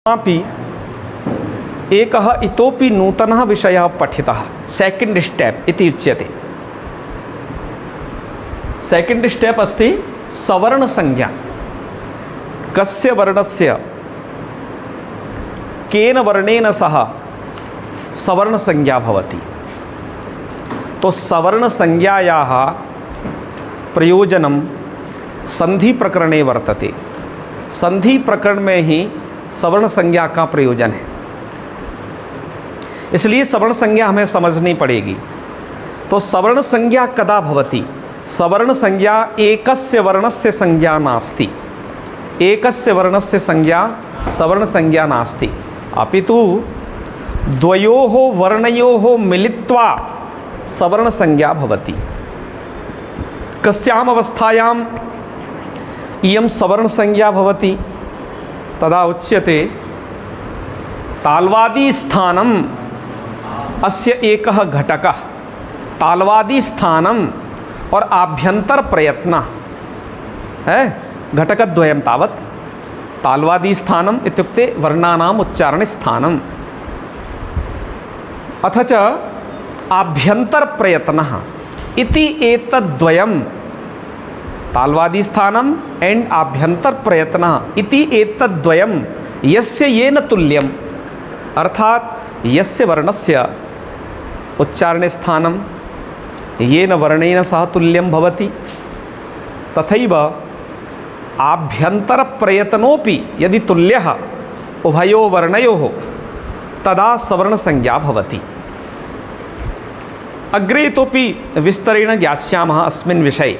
अपि एकः इतोपि नूतनः विषयः पठितः सेकेंड स्टेप इति उच्यते। सेकेंड स्टेप अस्ति सवर्ण संज्ञा। कस्य वर्णस्य केन वर्णेन सह सवर्ण संज्ञा भवति। तो सवर्ण संज्ञायाः प्रयोजनं संधि प्रकरणे वर्तते। संधि प्रकरण में ही सवर्ण संज्ञा का प्रयोजन है, इसलिए सवर्ण संज्ञा हमें समझनी पड़ेगी। तो सवर्ण संज्ञा कदा भवति। सवर्ण संज्ञा एकस्य वर्णस्य संज्ञा नास्ति। एकस्य वर्णस्य संज्ञा सवर्ण संज्ञा नास्ति, अपितु द्वयोः वर्णयोः मिलित्वा सवर्ण संज्ञा भवति। कस्याम् अवस्थायाम् इयं सवर्ण संज्ञा भवति तदा उच्यते तालवादी स्थानम अस्य एकः घटकः। तालवादी स्थानम और आभ्यंतर प्रयत्न है घटकद्वयं तावत्। तालवादी स्थानम इत्युक्ते वर्णानाम् उच्चारण स्थानम, अथ च आभ्यंतर प्रयत्नः इति एतद्द्वयं। तालवादी स्थानम एंड आभ्यंतर प्रयत्नः इति एतद्द्वयं यस्य येन तुल्यम्, अर्थात यस्य वर्णस्य उच्चारण स्थानम येन वर्णेन सह तुल्यं भवति, तथैव आभ्यंतर प्रयत्नोपि यदि तुल्यः उभयो वर्णयोः तदा सवर्ण संज्ञा भवति। अग्रे इतोपि विस्तरेण ज्ञास्यामः अस्मिन् विषये।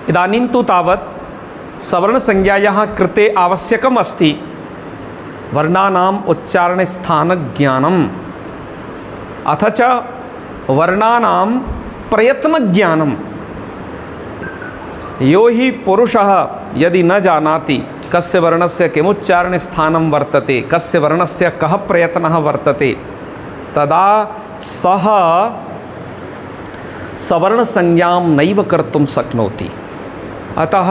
इदानीं तु तावत् सवर्ण संज्ञायाः कृते आवश्यकम् अस्ति वर्णानाम् उच्चारण स्थान ज्ञानम्, अथ च वर्णानां प्रयत्न ज्ञानम्। यो हि पुरुषः यदि न जानाति कस्य वर्णस्य किमुच्चारण स्थानं वर्तते, कस्य वर्णस्य कः प्रयत्नः वर्तते, तदा सः सवर्ण संज्ञां नैव कर्तुं शक्नोति। अतः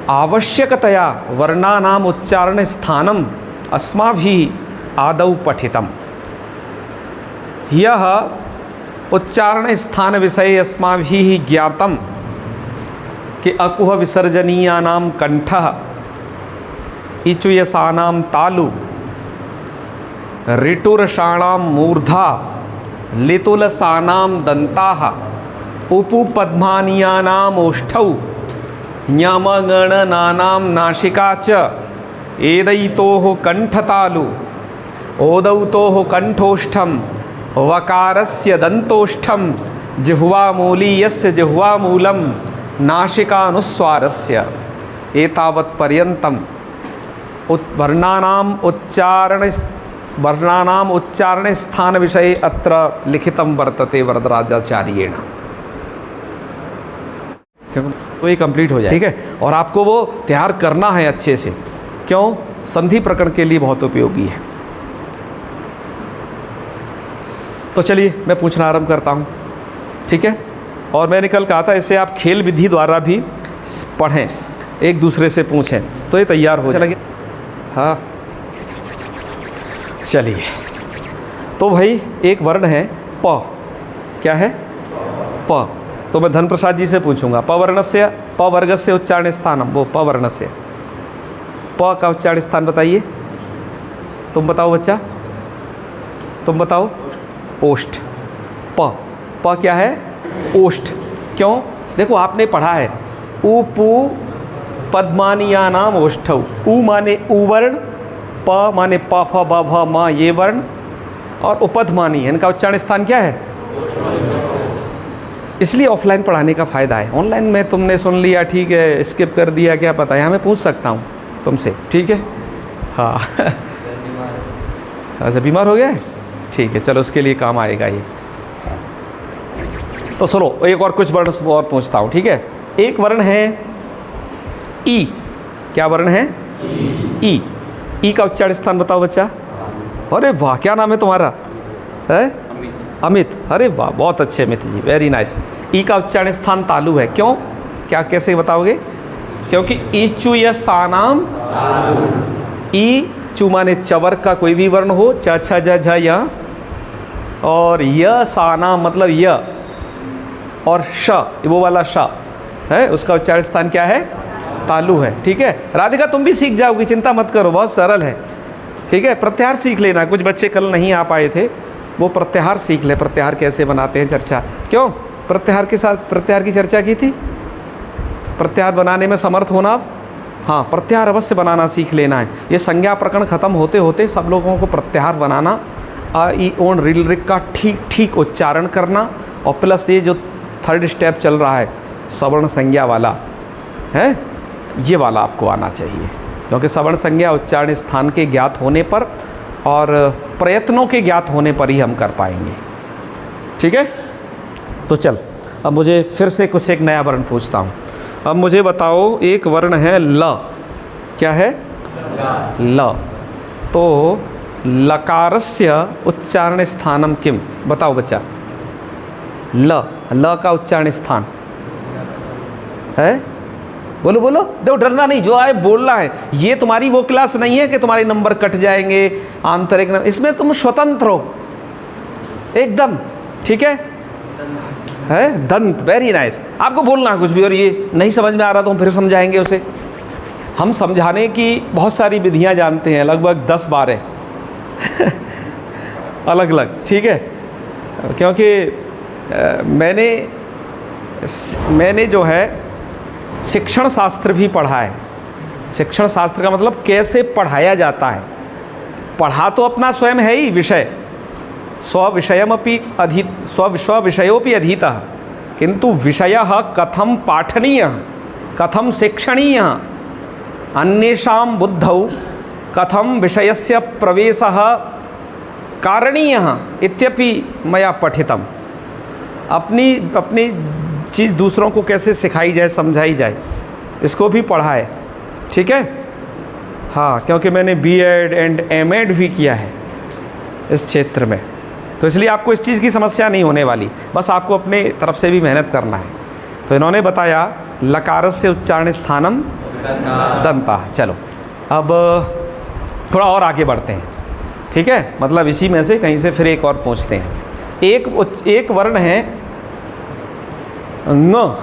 आवश्यकतया वर्णानाम् उच्चारण स्थानम् अस्माभिः आदौ पठितम्। यह उच्चारण स्थान विषये अस्माभिः ज्ञातं कि अकुह विसर्जनीयानां कंठः, इचुयसानां तालु, ऋटुरषाणां मूर्धा, लितुलसानां दन्ताः, उपुपद्मानीयानाम् ओष्ठौ, ञमगणनानां नासिका च, एदैतोः कंठतालु, ओदौतोः कंठोष्ठम्, वकारस्य दन्तोष्ठम, जिह्वामूलीयस्य जिह्वामूलम, नासिकानुस्वारस्य। एतावत्पर्यन्तं वर्णानाम् उच्चारण स्थान विषये अत्र लिखितं वर्तते वरदराजाचार्येण। तो ये कंप्लीट हो जाए, ठीक है। और आपको वो तैयार करना है अच्छे से, क्यों? संधि प्रकरण के लिए बहुत उपयोगी है। तो चलिए मैं पूछना आरंभ करता हूँ, ठीक है। और मैंने कल कहा था इसे आप खेल विधि द्वारा भी पढ़ें, एक दूसरे से पूछें, तो ये तैयार हो जाएगा। हाँ चलिए, तो भाई एक वर्ण है प। क्या है? प। तो मैं धन प्रसाद जी से पूछूंगा पवर्णस्य, प वर्गस्य उच्चारण स्थानम, वो प वर्णस्य, प का उच्चारण स्थान बताइए। तुम बताओ बच्चा, तुम बताओ। ओष्ठ। प। प क्या है? ओष्ठ। क्यों? देखो आपने पढ़ा है उपु पद्मानीयानाम ओष्ठौ। उ माने उवर्ण, प माने प फ ब भ म ये वर्ण, और उपधमानी इनका उच्चारण स्थान क्या है? इसलिए ऑफलाइन पढ़ाने का फ़ायदा है। ऑनलाइन में तुमने सुन लिया, ठीक है, स्किप कर दिया, क्या पता है, मैं पूछ सकता हूँ तुमसे, ठीक है। हाँ अच्छा, बीमार हो गया है, ठीक है, चलो उसके लिए काम आएगा ये। तो सुनो, एक और कुछ वर्ण और पूछता हूँ, ठीक है। एक वर्ण है ई। क्या वर्ण है? ई। ई का उच्चारण स्थान बताओ बच्चा। अरे वाह, क्या नाम है तुम्हारा? है अमित। अरे वाह, बहुत अच्छे अमित जी, वेरी नाइस। ई का उच्चारण स्थान तालु है। क्यों? क्या कैसे बताओगे? क्योंकि ईचु या सानाम, ई चु माने चवर का कोई भी वर्ण हो, च छ ज झ य, और य सानाम मतलब य, और श वो वाला श है, उसका उच्चारण स्थान क्या है? तालु है। ठीक है राधिका, तुम भी सीख जाओगी, चिंता मत करो, बहुत सरल है। ठीक है, प्रत्याहार सीख लेना। कुछ बच्चे कल नहीं आ पाए थे, वो प्रत्याहार सीख ले, प्रत्याहार कैसे बनाते हैं चर्चा। क्यों प्रत्याहार के साथ प्रत्याहार की चर्चा की थी? प्रत्याहार बनाने में समर्थ होना आप, हाँ प्रत्याहार अवश्य बनाना सीख लेना है। ये संज्ञा प्रकरण खत्म होते होते सब लोगों को प्रत्याहार बनाना, आ ई ओन रिल रिक का ठीक ठीक उच्चारण करना, और प्लस ये जो थर्ड स्टेप चल रहा है सवर्ण संज्ञा वाला है, ये वाला आपको आना चाहिए। क्योंकि सवर्ण संज्ञा उच्चारण स्थान के ज्ञात होने पर और प्रयत्नों के ज्ञात होने पर ही हम कर पाएंगे। ठीक है, तो चल अब मुझे फिर से कुछ एक नया वर्ण पूछता हूँ। अब मुझे बताओ, एक वर्ण है ल, क्या है? ल। तो लकारस्य उच्चारण स्थानम किम? बताओ बच्चा, ल, ल का उच्चारण स्थान है? बोलो बोलो, देखो डरना नहीं, जो आए बोलना है। ये तुम्हारी वो क्लास नहीं है कि तुम्हारे नंबर कट जाएंगे, आंतरिक नंबर, इसमें तुम स्वतंत्र हो एकदम। ठीक है, दंत, वेरी नाइस। आपको बोलना है कुछ भी, और ये नहीं समझ में आ रहा तो हम फिर समझाएंगे उसे। हम समझाने की बहुत सारी विधियां जानते हैं, लगभग 10-12 अलग अलग। ठीक है, क्योंकि मैंने जो है शिक्षण शास्त्र भी पढ़ा है। शिक्षण शास्त्र का मतलब कैसे पढ़ाया जाता है। पढ़ा तो अपना स्वयं है ही विषय, स्वविषयमपि स्वविषयोपि अधीतः, किंतु विषयः कथम पाठनीयः, कथम शिक्षणीयः, अन्येषां बुद्धौ कथम विषयस्य प्रवेशः कारणीयः इत्यपि मया पठितम्। अपनी चीज़ दूसरों को कैसे सिखाई जाए, समझाई जाए, इसको भी पढ़ा है। ठीक है, हाँ, क्योंकि मैंने B.Ed एंड M.Ed भी किया है इस क्षेत्र में, तो इसलिए आपको इस चीज़ की समस्या नहीं होने वाली। बस आपको अपने तरफ से भी मेहनत करना है। तो इन्होंने बताया लकारस्य उच्चारण स्थानम दंता। चलो अब थोड़ा और आगे बढ़ते हैं। ठीक है, मतलब इसी में से कहीं से फिर एक और पूछते हैं। एक वर्ण है न,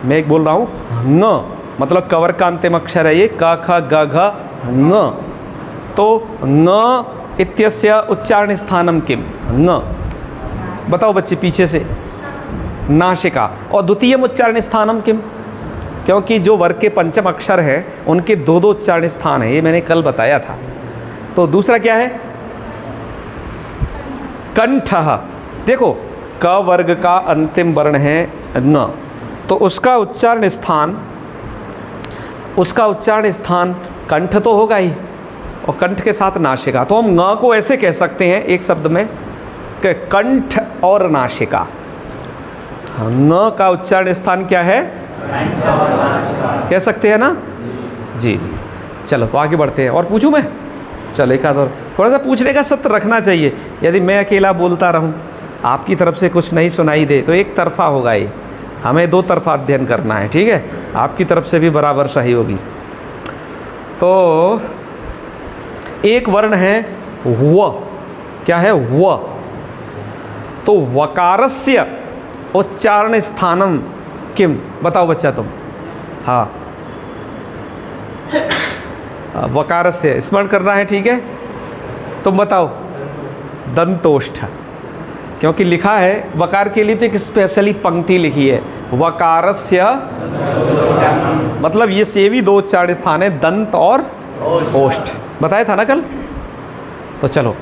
मैं एक बोल रहा हूँ न, मतलब कवर का अंतिम अक्षर है ये, क ख ग घ न। तो न इत्यस्य उच्चारण स्थानम किम? न। बताओ बच्चे पीछे से, नासिका। और द्वितीय उच्चारण स्थानम किम? क्योंकि जो वर्ग के पंचम अक्षर हैं उनके दो दो उच्चारण स्थान है, ये मैंने कल बताया था। तो दूसरा क्या है? कंठ। देखो क वर्ग का अंतिम वर्ण है न, तो उसका उच्चारण स्थान कंठ तो होगा ही, और कंठ के साथ नासिका। तो हम न को ऐसे कह सकते हैं एक शब्द में कि कंठ और नासिका। न का उच्चारण स्थान क्या है? कह सकते हैं ना? जी जी। चलो तो आगे बढ़ते हैं। और पूछूं मैं? चलो एक आध और, थोड़ा सा पूछने का सत्र रखना चाहिए। यदि मैं अकेला बोलता रहूं, आपकी तरफ से कुछ नहीं सुनाई दे, तो एक तरफा होगा ये। हमें दो तरफा अध्ययन करना है। ठीक है, आपकी तरफ से भी बराबर सही होगी। तो एक वर्ण है व, क्या है? व। तो वकारस्य उच्चारण स्थानम किम? बताओ बच्चा तुम। हाँ, वकारस्य स्मरण करना है। ठीक है, तुम बताओ। दंतोष्ठ, क्योंकि लिखा है वकार के लिए तो एक स्पेशली पंक्ति लिखी है, वकारस्य, मतलब ये भी दो उच्चारण स्थान है, दंत और ओष्ठ। बताया था ना कल। तो चलो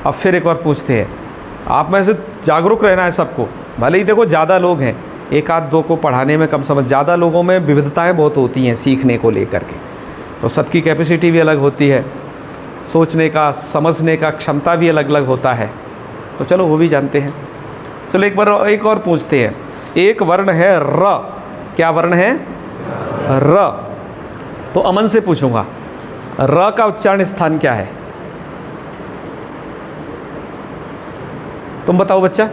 अब फिर एक और पूछते हैं। आप में से जागरूक रहना है सबको। भले ही देखो ज़्यादा लोग हैं, एक आध दो को पढ़ाने में कम समझ, ज़्यादा लोगों में विविधताएं बहुत होती हैं सीखने को लेकर के। तो सबकी कैपेसिटी भी अलग होती है, सोचने का, समझने का क्षमता भी अलग अलग होता है। तो चलो वो भी जानते हैं। चलो एक और पूछते हैं। एक वर्ण है र। क्या वर्ण है? र। तो अमन से पूछूंगा, र का उच्चारण स्थान क्या है? तुम बताओ बच्चा।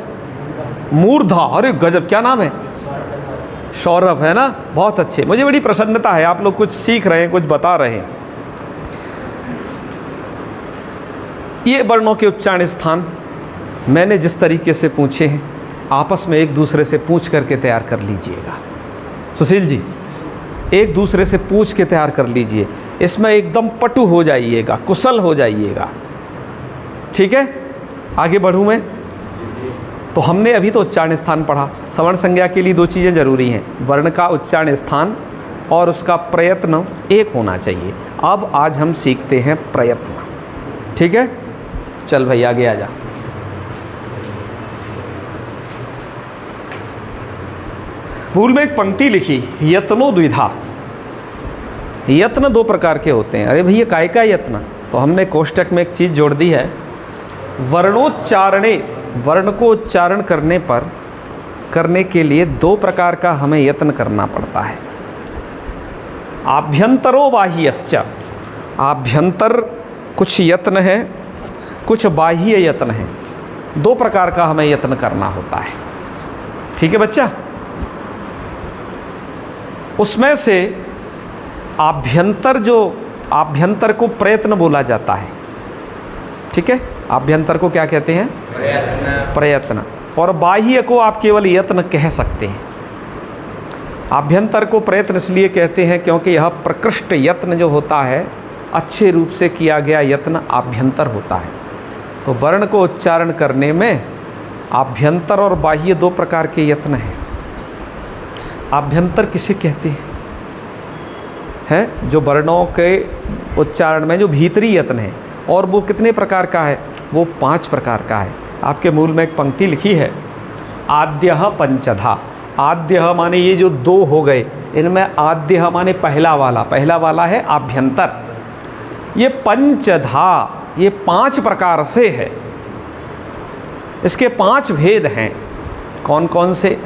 मूर्धा। अरे गजब, क्या नाम है? सौरभ, है ना, बहुत अच्छे। मुझे बड़ी प्रसन्नता है, आप लोग कुछ सीख रहे हैं, कुछ बता रहे हैं। ये वर्णों के उच्चारण स्थान मैंने जिस तरीके से पूछे हैं, आपस में एक दूसरे से पूछ करके तैयार कर लीजिएगा। सुशील जी, एक दूसरे से पूछ के तैयार कर लीजिए, इसमें एकदम पटु हो जाइएगा, कुशल हो जाइएगा। ठीक है, आगे बढ़ूँ मैं। तो हमने अभी तो उच्चारण स्थान पढ़ा। सवर्ण संज्ञा के लिए 2 चीज़ें ज़रूरी हैं, वर्ण का उच्चारण स्थान और उसका प्रयत्न एक होना चाहिए। अब आज हम सीखते हैं प्रयत्न। ठीक है, चल भाई आगे आ जा। मूल में एक पंक्ति लिखी, यत्नो द्विधा। यत्न 2 प्रकार के होते हैं। अरे भैया काय का यत्न? तो हमने कोष्टक में एक चीज़ जोड़ दी है, वर्णोच्चारणे, वर्ण को उच्चारण करने के लिए 2 प्रकार का हमें यत्न करना पड़ता है। आभ्यंतरो बाह्यश्च, आभ्यंतर कुछ यत्न है, कुछ बाह्य यत्न है। 2 प्रकार का हमें यत्न करना होता है। ठीक है बच्चा, उसमें से आभ्यंतर, जो आभ्यंतर को प्रयत्न बोला जाता है। ठीक है, आभ्यंतर को क्या कहते हैं? प्रयत्न। और बाह्य को आप केवल यत्न कह सकते हैं। आभ्यंतर को प्रयत्न इसलिए कहते हैं क्योंकि यह प्रकृष्ट यत्न जो होता है, अच्छे रूप से किया गया यत्न आभ्यंतर होता है। तो वर्ण को उच्चारण करने में आभ्यंतर और बाह्य 2 प्रकार के यत्न हैं। आभ्यंतर किसे कहते हैं? जो वर्णों के उच्चारण में जो भीतरी यत्न है, और वो कितने प्रकार का है? वो 5 प्रकार का है। आपके मूल में एक पंक्ति लिखी है, आद्यः पंचधा। आद्यः माने ये जो 2 हो गए, इनमें आद्यः माने पहला वाला है आभ्यंतर। ये पंचधा, ये 5 प्रकार से है। इसके 5 भेद हैं। कौन कौन से?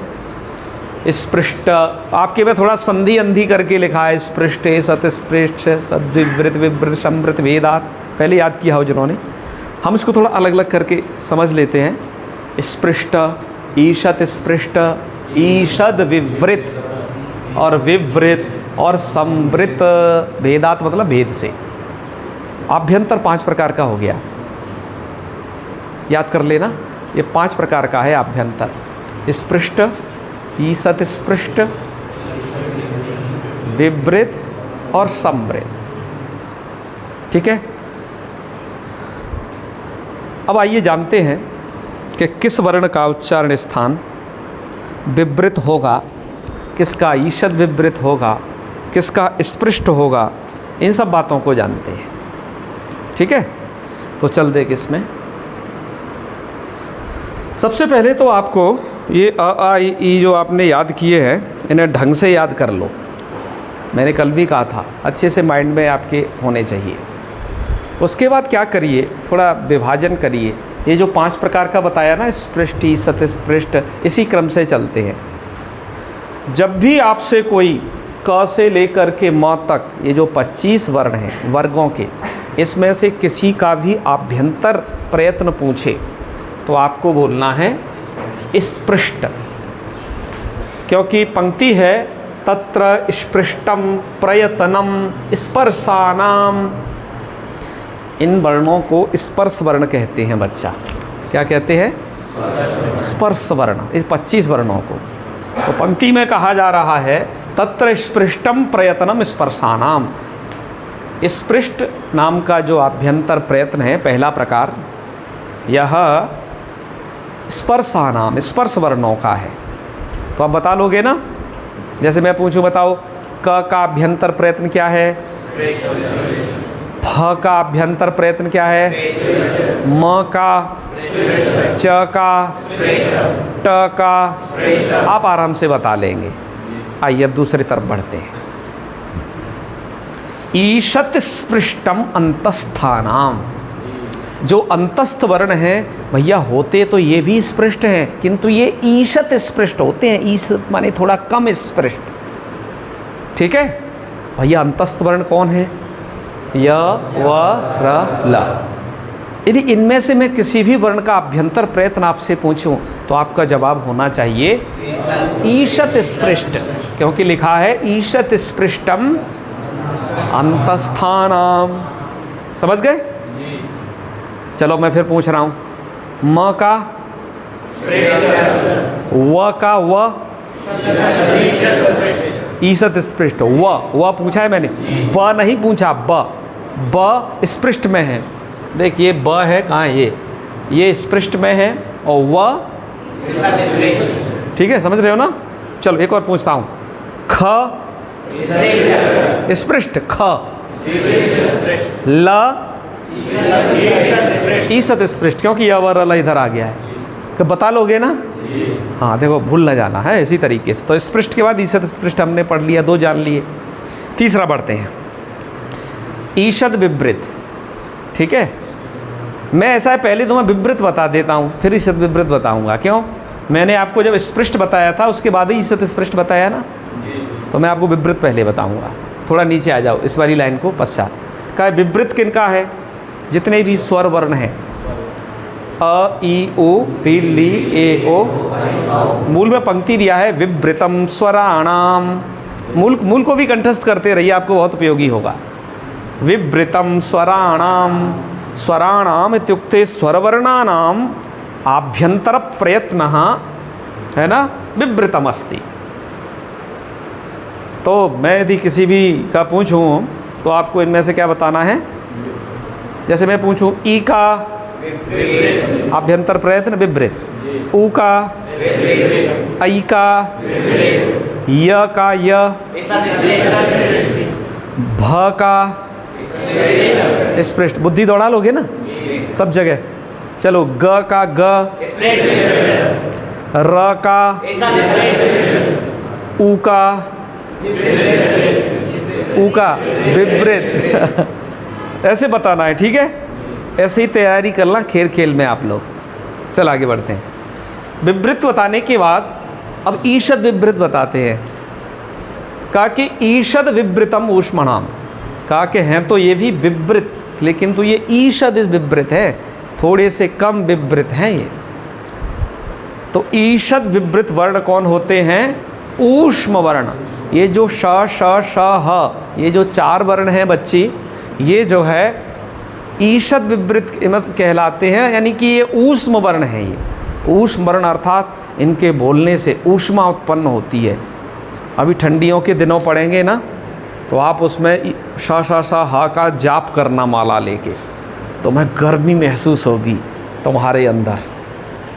स्पृष्ट, आपके में थोड़ा संधि अंधी करके लिखा है, स्पृष्ट, सतस्पृष्ट, सद्विवृत, विवृत, संवृत, भेदात। पहले याद किया हो जिन्होंने। हम इसको थोड़ा अलग अलग करके समझ लेते हैं। स्पृष्ट, ईशत स्पृष्ट, ईषद विवृत और विवृत और संवृत। भेदात मतलब भेद से। आभ्यंतर 5 प्रकार का हो गया, याद कर लेना। ये 5 प्रकार का है आभ्यंतर। स्पृष्ट, ईषत स्पृष्ट, विवृत और संवृत। ठीक है, अब आइए जानते हैं कि किस वर्ण का उच्चारण स्थान विवृत होगा, किसका ईषद विवृत होगा, किसका स्पृष्ट होगा। इन सब बातों को जानते हैं। ठीक है, तो चल दे किसमें। सबसे पहले तो आपको ये अ आ इ ई जो आपने याद किए हैं, इन्हें ढंग से याद कर लो। मैंने कल भी कहा था, अच्छे से माइंड में आपके होने चाहिए। उसके बाद क्या करिए, थोड़ा विभाजन करिए। ये जो 5 प्रकार का बताया ना, स्पृष्ट, ईषत, स्पृष्ट, इसी क्रम से चलते हैं। जब भी आपसे कोई क से लेकर के म तक, ये जो 25 वर्ण हैं वर्गों के, इसमें से किसी का भी आभ्यंतर प्रयत्न पूछे तो आपको बोलना है स्पृष्ट। क्योंकि पंक्ति है, तत्र स्पृष्टम प्रयतनम स्पर्शानाम। इन वर्णों को स्पर्श वर्ण कहते हैं बच्चा। क्या कहते हैं? स्पर्श वर्ण। इस 25 वर्णों को तो पंक्ति में कहा जा रहा है, तत्र स्पृष्टम प्रयतनम स्पर्शानाम। स्पृष्ट नाम का जो आभ्यंतर प्रयत्न है, पहला प्रकार, यह स्पर्शानाम, स्पर्श वर्णों का है। तो आप बता लोगे ना? जैसे मैं पूछूं, बताओ क का अभ्यंतर प्रयत्न क्या है? फ का अभ्यंतर प्रयत्न क्या है? म का, च का, ट का। आप आराम से बता लेंगे। आइए अब दूसरी तरफ बढ़ते हैं। ईषत स्पृष्टम अंतस्थानाम। जो अंतस्थ वर्ण हैं भैया, होते तो ये भी स्पृष्ट हैं, किंतु ये ईषत स्पृष्ट होते हैं। ईषत माने थोड़ा कम स्पृष्ट। ठीक है भैया, अंतस्थ वर्ण कौन है? य, व, र, ल। यदि इनमें से मैं किसी भी वर्ण का अभ्यंतर प्रयत्न आपसे पूछूं तो आपका जवाब होना चाहिए ईषत स्पृष्ट। क्योंकि लिखा है ईशत स्पृष्टम अंतस्थानाम। समझ गए? चलो मैं फिर पूछ रहा हूँ, म का व का व ईशत स्पृष्ट व पूछा है मैंने, ब नहीं पूछा। ब स्पृष्ट में है। देखिए ब है कहाँ है, ये स्पृष्ट में है और व, ठीक है, समझ रहे हो ना? चलो एक और पूछता हूँ, ख स्पृष्ट, ख ल ईशत स्पृष्ट, क्योंकि यह वर ल इधर आ गया है। कि बता लोगे ना? हाँ देखो, भूल ना जाना है इसी तरीके से। तो स्पृष्ट के बाद ईशत स्पृष्ट हमने पढ़ लिया, 2 जान लिए। तीसरा बढ़ते हैं, ईशद विवृत। ठीक है, मैं ऐसा है पहले तो मैं विवृत बता देता हूँ, फिर ईशद विवृत बताऊँगा। क्यों? मैंने आपको जब स्पृष्ट बताया था उसके बाद ही ईशद स्पृष्ट बताया ना, तो मैं आपको विवृत पहले बताऊँगा। थोड़ा नीचे आ जाओ, इस वाली लाइन को पश्चात। का विवृत किनका है? जितने भी स्वर वर्ण हैं, अ ई ओ री ली ए ओ, मूल में पंक्ति दिया है विवृतम स्वराणाम। मूल को भी कंठस्थ करते रहिए, आपको बहुत उपयोगी होगा। विवृतम स्वराणाम, स्वराणाम इत्युक्ते स्वरवर्णानाम आभ्यंतर प्रयत्नः, है ना, विवृतम अस्ति। तो मैं यदि किसी भी का पूछूं तो आपको इनमें से क्या बताना है? जैसे मैं पूछूं ई का आभ्यंतर प्रयत्न विवृत, ऊ का, ऐ का, य का य, भ का स्पृष्ट। बुद्धि दौड़ा लोगे ना सब जगह? चलो, ग का ग, र का, ऊ का विवृत ऐसे बताना है, ठीक है? ऐसे ही तैयारी करना खेल खेल में आप लोग। चल आगे बढ़ते हैं। विवृत बताने के बाद अब ईशद विवृत बताते हैं। कहा कि ईशद विवृतम ऊष्मणाम, कहा कि हैं तो ये भी विवृत, लेकिन तो ये ईशद विवृत है, थोड़े से कम विवृत हैं ये। तो ईशद विवृत वर्ण कौन होते हैं? ऊष्म वर्ण। ये जो श श श ह, ये जो 4 वर्ण हैं बच्ची, ये जो है ईशद विवृत कहलाते हैं, यानी कि ये ऊष्म वर्ण है। ये ऊष्म वर्ण अर्थात इनके बोलने से ऊष्मा उत्पन्न होती है। अभी ठंडियों के दिनों पड़ेंगे ना, तो आप उसमें श श श ह का जाप करना माला लेके, तो मैं गर्मी महसूस होगी तुम्हारे अंदर,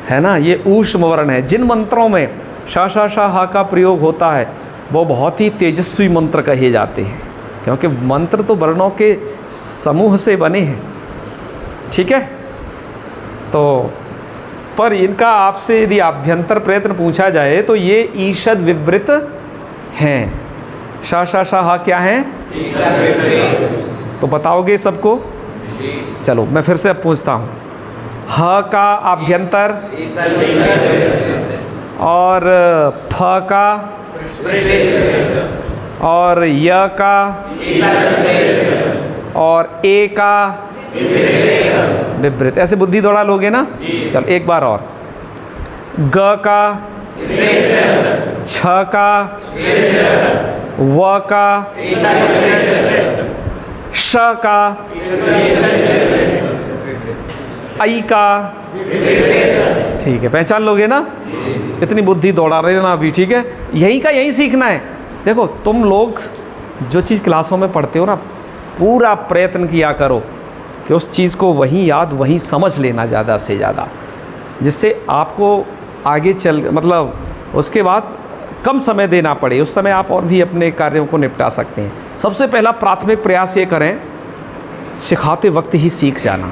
है ना? ये ऊष्म वर्ण है। जिन मंत्रों में श श श ह का प्रयोग होता है वो बहुत ही तेजस्वी मंत्र कहे जाते हैं, क्योंकि मंत्र तो वर्णों के समूह से बने हैं। ठीक है? तो पर इनका आपसे यदि आभ्यंतर प्रयत्न पूछा जाए तो ये ईशद विवृत हैं। श श श ह क्या हैं? तो बताओगे सबको? चलो मैं फिर से अब पूछता हूँ। ह का आभ्यंतर और फ का और य का और ए का विवृत। ऐसे बुद्धि दौड़ा लोगे ना? चल एक बार और। ग का, छ का, व का, श का, ऐ का। ठीक है, पहचान लोगे ना? इतनी बुद्धि दौड़ा रहे ना अभी, ठीक है? यहीं का यहीं सीखना है। देखो, तुम लोग जो चीज़ क्लासों में पढ़ते हो ना, पूरा प्रयत्न किया करो कि उस चीज़ को वहीं याद, वहीं समझ लेना ज़्यादा से ज़्यादा, जिससे आपको आगे चल मतलब उसके बाद कम समय देना पड़े, उस समय आप और भी अपने कार्यों को निपटा सकते हैं। सबसे पहला प्राथमिक प्रयास ये करें, सिखाते वक्त ही सीख जाना।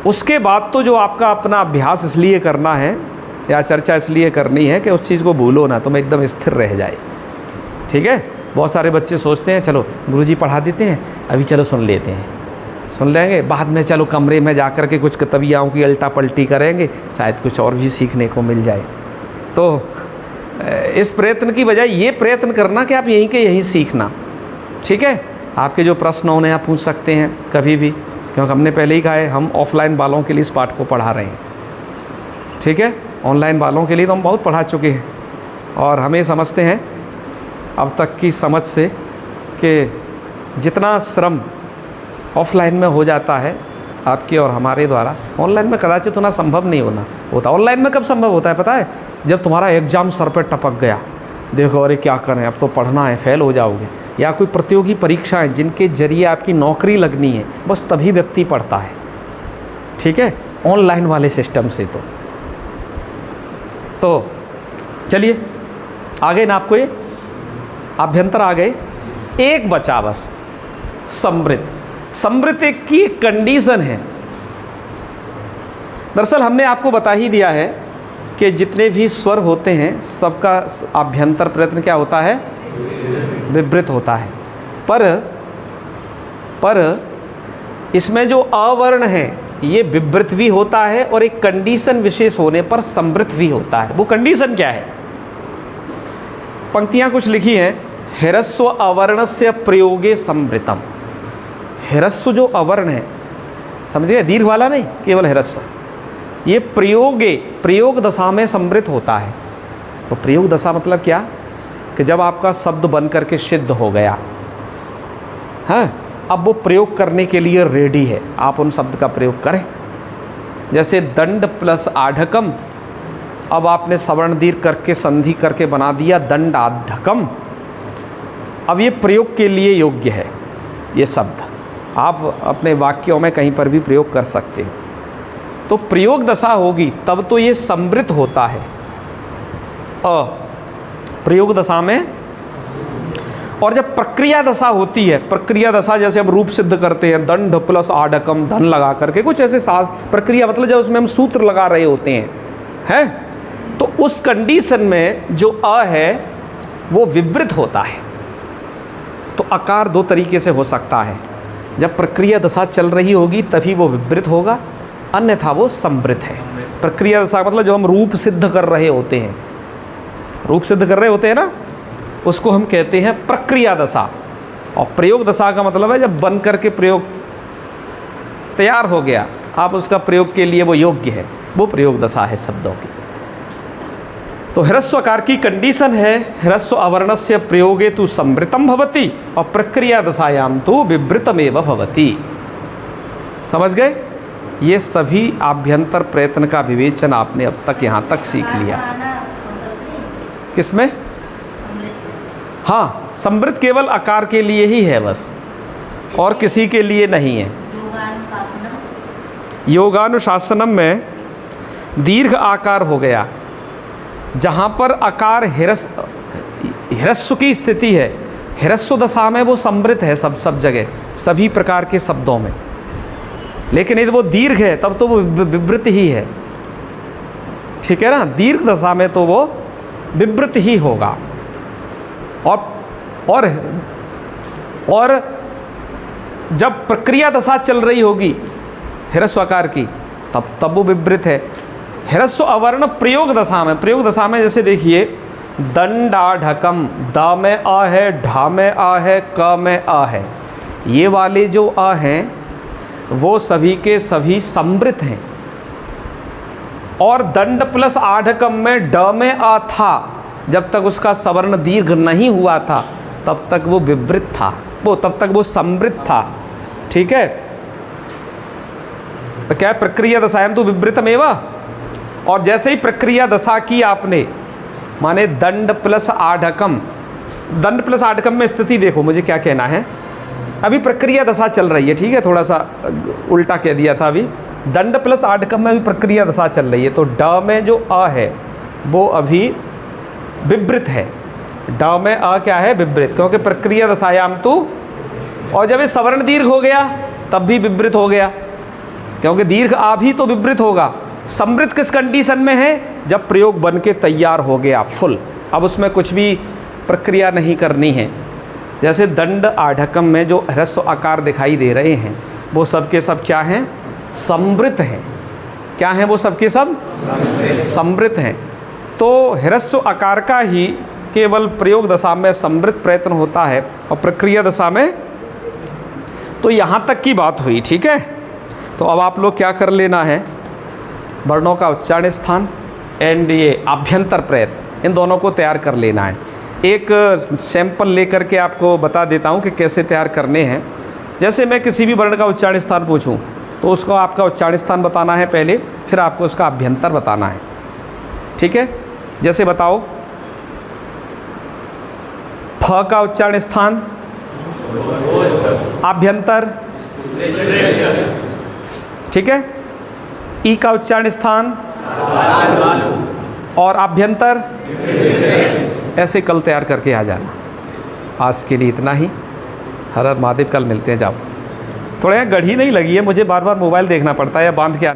उसके बाद तो जो आपका अपना अभ्यास इसलिए करना है या चर्चा इसलिए करनी है कि उस चीज़ को भूलो ना, तुम एकदम स्थिर रह जाए। ठीक है? बहुत सारे बच्चे सोचते हैं चलो गुरुजी पढ़ा देते हैं, अभी चलो सुन लेते हैं, सुन लेंगे, बाद में चलो कमरे में जा कर के कुछ कतबियाओं की अल्टा पल्टी करेंगे, शायद कुछ और भी सीखने को मिल जाए। तो इस प्रयत्न की बजाय ये प्रयत्न करना कि आप यहीं के यहीं सीखना। ठीक है? आपके जो प्रश्न होने आप पूछ सकते हैं कभी भी, क्योंकि हमने पहले ही कहा है हम ऑफलाइन वालों के लिए इस पाठ को पढ़ा रहे हैं। ठीक है? ऑनलाइन वालों के लिए तो हम बहुत पढ़ा चुके हैं और हमें समझते हैं अब तक की समझ से कि जितना श्रम ऑफलाइन में हो जाता है आपके और हमारे द्वारा, ऑनलाइन में कदाचित उतना संभव नहीं होता। ऑनलाइन में कब संभव होता है पता है? जब तुम्हारा एग्ज़ाम सर पे टपक गया, देखो अरे क्या करें, अब तो पढ़ना है, फेल हो जाओगे, या कोई प्रतियोगी परीक्षाएं जिनके जरिए आपकी नौकरी लगनी है, बस तभी व्यक्ति पढ़ता है। ठीक है, ऑनलाइन वाले सिस्टम से तो चलिए आगे ना, आपको ये आभ्यंतर आ गए, एक बचा बस समृद्ध। समृद्ध एक की कंडीशन है। दरअसल हमने आपको बता ही दिया है कि जितने भी स्वर होते हैं सबका आभ्यंतर प्रयत्न क्या होता है? विवृत होता है। पर इसमें जो अवर्ण है ये विवृत भी होता है और एक कंडीशन विशेष होने पर समृद्ध भी होता है। वो कंडीशन क्या है? पंक्तियां कुछ लिखी हैं, ह्रस्व अवर्णस्य प्रयोगे समृतम। ह्रस्व जो अवर्ण है, समझिए, दीर्घ वाला नहीं, केवल ह्रस्व, ये प्रयोग दशा में समृद्ध होता है। तो प्रयोग दशा मतलब क्या? कि जब आपका शब्द बन करके सिद्ध हो गया, हाँ, अब वो प्रयोग करने के लिए रेडी है, आप उन शब्द का प्रयोग करें। जैसे दंड प्लस आढ़कम, अब आपने सवर्ण दीर्घ करके संधि करके बना दिया दंड आढ़कम। अब ये प्रयोग के लिए योग्य है, ये शब्द आप अपने वाक्यों में कहीं पर भी प्रयोग कर सकते हैं। तो प्रयोग दशा होगी तब तो ये समृद्ध होता है प्रयोग दशा में। और जब प्रक्रिया दशा होती है, प्रक्रिया दशा जैसे हम रूप सिद्ध करते हैं, दंड प्लस आढ़कम धन लगा करके, कुछ ऐसे सास प्रक्रिया मतलब जब उसमें हम सूत्र लगा रहे होते हैं, तो उस कंडीशन में जो अ है वो विवृत होता है। तो आकार दो तरीके से हो सकता है, जब प्रक्रिया दशा चल रही होगी तभी वो विवृत होगा, अन्यथा वो समृद्ध है। प्रक्रिया दशा मतलब जो हम रूप सिद्ध कर रहे होते हैं, रूप सिद्ध कर रहे होते हैं ना, उसको हम कहते हैं प्रक्रिया दशा। और प्रयोग दशा का मतलब है जब बन करके प्रयोग तैयार हो गया, आप उसका प्रयोग के लिए वो योग्य है, वो प्रयोग दशा है शब्दों की। तो ह्रस्वकार की कंडीशन है ह्रस्व अवर्णस्य प्रयोगे तु समृतम भवति और प्रक्रिया दशायाम तो विवृतमेव भवति। समझ गए? ये सभी आभ्यंतर प्रयत्न का विवेचन आपने अब तक यहाँ तक सीख लिया। किसमें? हाँ, समृद्ध केवल आकार के लिए ही है बस, और किसी के लिए नहीं है। योगानुशासनम में दीर्घ आकार हो गया, जहाँ पर आकार ह्रस्व की स्थिति है, ह्रस्व दशा में वो समृद्ध है सब जगह, सभी प्रकार के शब्दों में। लेकिन यदि वो दीर्घ है तब तो वो विवृत ही है। ठीक है ना? दीर्घ दशा में तो वो विवृत ही होगा। और जब प्रक्रिया दशा चल रही होगी ह्रस्व आकार की, तब वो विवृत है। ह्रस्व अवर्ण प्रयोग दशा में जैसे देखिए दंडाढ़कम, द में आ है, ढा में आ है, क में आ है, ये वाले जो आ हैं वो सभी के सभी समृद्ध हैं। और दंड प्लस आढ़कम में ड में आ था, जब तक उसका सवर्ण दीर्घ नहीं हुआ था तब तक वो विवृत था, तब तक वो समृद्ध था। ठीक है? तो क्या प्रक्रिया दशायाम तो विवृतमेव। और जैसे ही प्रक्रिया दशा की आपने, माने दंड प्लस आढ़कम, दंड प्लस आढ़कम में स्थिति देखो, मुझे क्या कहना है, अभी प्रक्रिया दशा चल रही है। ठीक है, थोड़ा सा उल्टा कह दिया था। अभी दंड प्लस आढ़कम में अभी प्रक्रिया दशा चल रही है, तो ड में जो अ है वो अभी विवृत है। ड में अ क्या है? विवृत, क्योंकि प्रक्रिया दशायाम तो, और जब ये सवर्ण दीर्घ हो गया तब भी विवृत हो गया, क्योंकि दीर्घ आ भी तो विवृत होगा। समृद्ध किस कंडीशन में है? जब प्रयोग बन के तैयार हो गया फुल, अब उसमें कुछ भी प्रक्रिया नहीं करनी है। जैसे दंड आढ़कम में जो ह्रस्व आकार दिखाई दे रहे हैं वो सब के सब क्या हैं? समृद्ध हैं। क्या हैं वो सब के सब? समृद्ध हैं। तो ह्रस्व आकार का ही केवल प्रयोग दशा में समृद्ध प्रयत्न होता है और प्रक्रिया दशा में। तो यहाँ तक की बात हुई। ठीक है, तो अब आप लोग क्या कर लेना है, वर्णों का उच्चारण स्थान एंड ये आभ्यंतर प्रयत्न, इन दोनों को तैयार कर लेना है। एक सैंपल लेकर के आपको बता देता हूँ कि कैसे तैयार करने हैं। जैसे मैं किसी भी वर्ण का उच्चारण स्थान पूछूं तो उसको आपका उच्चारण स्थान बताना है पहले, फिर आपको उसका अभ्यंतर बताना है। ठीक है, जैसे बताओ, फ का उच्चारण स्थान, अभ्यंतर, ठीक है, ई का उच्चारण स्थान और अभ्यंतर, ऐसे कल तैयार करके आ जाना। आज के लिए इतना ही। हर हर महादेव, कल मिलते हैं। जाओ। थोड़ा यहाँ गढ़ी नहीं लगी है, मुझे बार बार मोबाइल देखना पड़ता है या बांध के